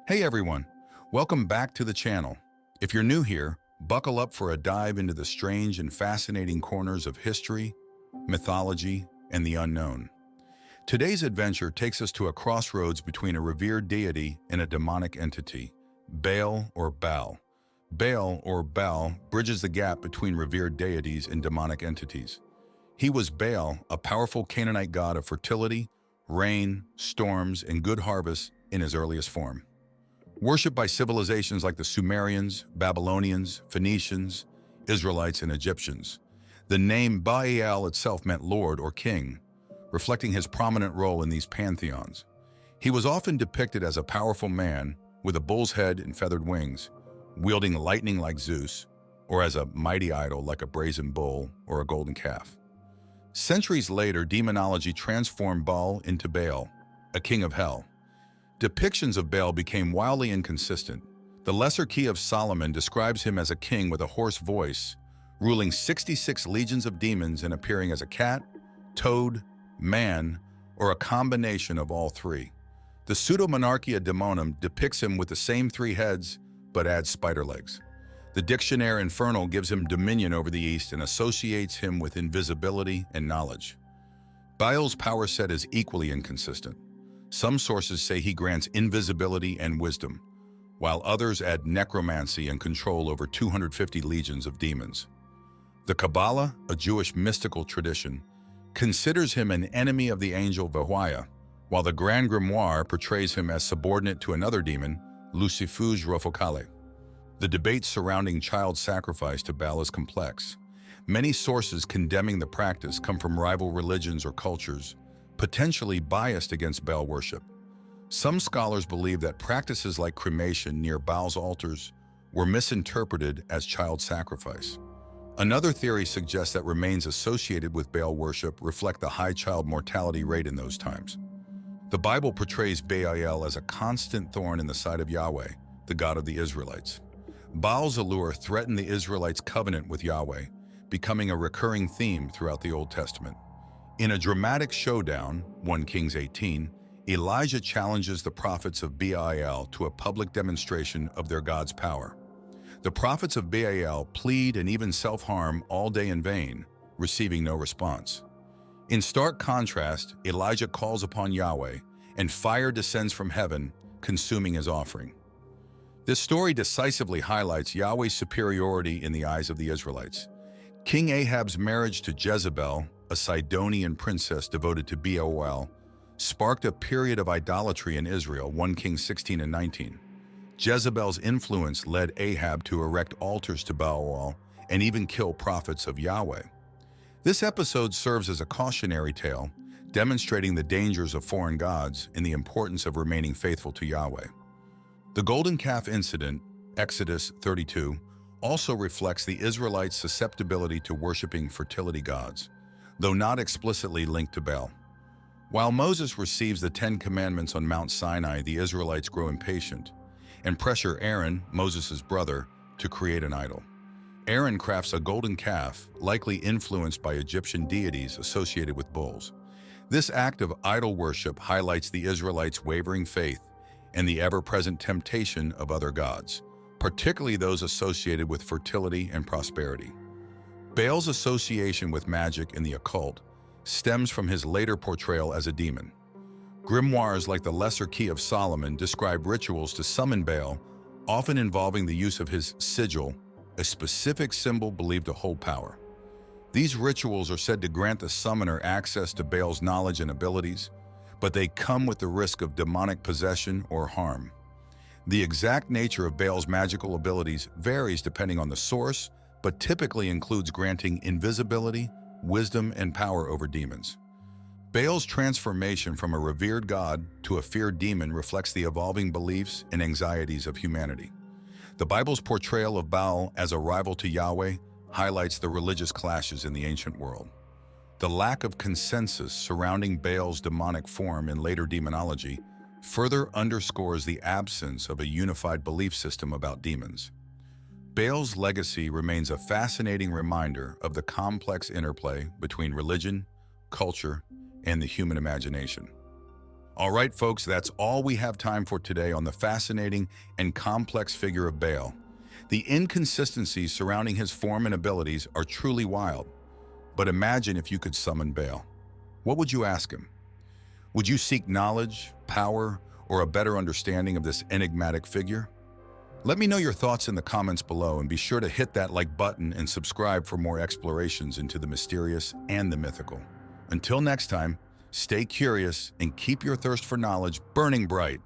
Hey everyone, welcome back to the channel. If you're new here, buckle up for a dive into the strange and fascinating corners of history, mythology, and the unknown. Today's adventure takes us to a crossroads between a revered deity and a demonic entity, Baal or Baal. Baal or Baal bridges the gap between revered deities and demonic entities. He was Baal, a powerful Canaanite god of fertility, rain, storms, and good harvests in his earliest form. Worshipped by civilizations like the Sumerians, Babylonians, Phoenicians, Israelites, and Egyptians, the name Baal itself meant lord or king, reflecting his prominent role in these pantheons. He was often depicted as a powerful man with a bull's head and feathered wings, wielding lightning like Zeus, or as a mighty idol like a brazen bull or a golden calf. Centuries later, demonology transformed Baal into Baal, a king of hell. Depictions of Baal became wildly inconsistent. The Lesser Key of Solomon describes him as a king with a hoarse voice, ruling 66 legions of demons and appearing as a cat, toad, man, or a combination of all three. The Pseudo-Monarchia Daemonum depicts him with the same three heads, but adds spider legs. The Dictionnaire Infernal gives him dominion over the East and associates him with invisibility and knowledge. Baal's power set is equally inconsistent. Some sources say he grants invisibility and wisdom, while others add necromancy and control over 250 legions of demons. The Kabbalah, a Jewish mystical tradition, considers him an enemy of the angel Vahuaya, while the Grand Grimoire portrays him as subordinate to another demon, Lucifuge Rofocale. The debate surrounding child sacrifice to Baal is complex. Many sources condemning the practice come from rival religions or cultures, potentially biased against Baal worship. Some scholars believe that practices like cremation near Baal's altars were misinterpreted as child sacrifice. Another theory suggests that remains associated with Baal worship reflect the high child mortality rate in those times. The Bible portrays Baal as a constant thorn in the side of Yahweh, the God of the Israelites. Baal's allure threatened the Israelites' covenant with Yahweh, becoming a recurring theme throughout the Old Testament. In a dramatic showdown, 1 Kings 18, Elijah challenges the prophets of Baal to a public demonstration of their God's power. The prophets of Baal plead and even self-harm all day in vain, receiving no response. In stark contrast, Elijah calls upon Yahweh, and fire descends from heaven, consuming his offering. This story decisively highlights Yahweh's superiority in the eyes of the Israelites. King Ahab's marriage to Jezebel, a Sidonian princess devoted to Baal, sparked a period of idolatry in Israel, 1 Kings 16 and 19. Jezebel's influence led Ahab to erect altars to Baal and even kill prophets of Yahweh. This episode serves as a cautionary tale, demonstrating the dangers of foreign gods and the importance of remaining faithful to Yahweh. The golden calf incident, Exodus 32, also reflects the Israelites' susceptibility to worshiping fertility gods, though not explicitly linked to Baal. While Moses receives the 10 Commandments on Mount Sinai, the Israelites grow impatient and pressure Aaron, Moses' brother, to create an idol. Aaron crafts a golden calf, likely influenced by Egyptian deities associated with bulls. This act of idol worship highlights the Israelites' wavering faith and the ever-present temptation of other gods, particularly those associated with fertility and prosperity. Baal's association with magic and the occult stems from his later portrayal as a demon. Grimoires like the Lesser Key of Solomon describe rituals to summon Baal, often involving the use of his sigil, a specific symbol believed to hold power. These rituals are said to grant the summoner access to Baal's knowledge and abilities, but they come with the risk of demonic possession or harm. The exact nature of Baal's magical abilities varies depending on the source, but typically includes granting invisibility, wisdom, and power over demons. Baal's transformation from a revered god to a feared demon reflects the evolving beliefs and anxieties of humanity. The Bible's portrayal of Baal as a rival to Yahweh highlights the religious clashes in the ancient world. The lack of consensus surrounding Baal's demonic form in later demonology further underscores the absence of a unified belief system about demons. Baal's legacy remains a fascinating reminder of the complex interplay between religion, culture, and the human imagination. All right, folks, that's all we have time for today on the fascinating and complex figure of Baal. The inconsistencies surrounding his form and abilities are truly wild. But imagine if you could summon Baal. What would you ask him? Would you seek knowledge, power, or a better understanding of this enigmatic figure? Let me know your thoughts in the comments below, and be sure to hit that like button and subscribe for more explorations into the mysterious and the mythical. Until next time, stay curious and keep your thirst for knowledge burning bright.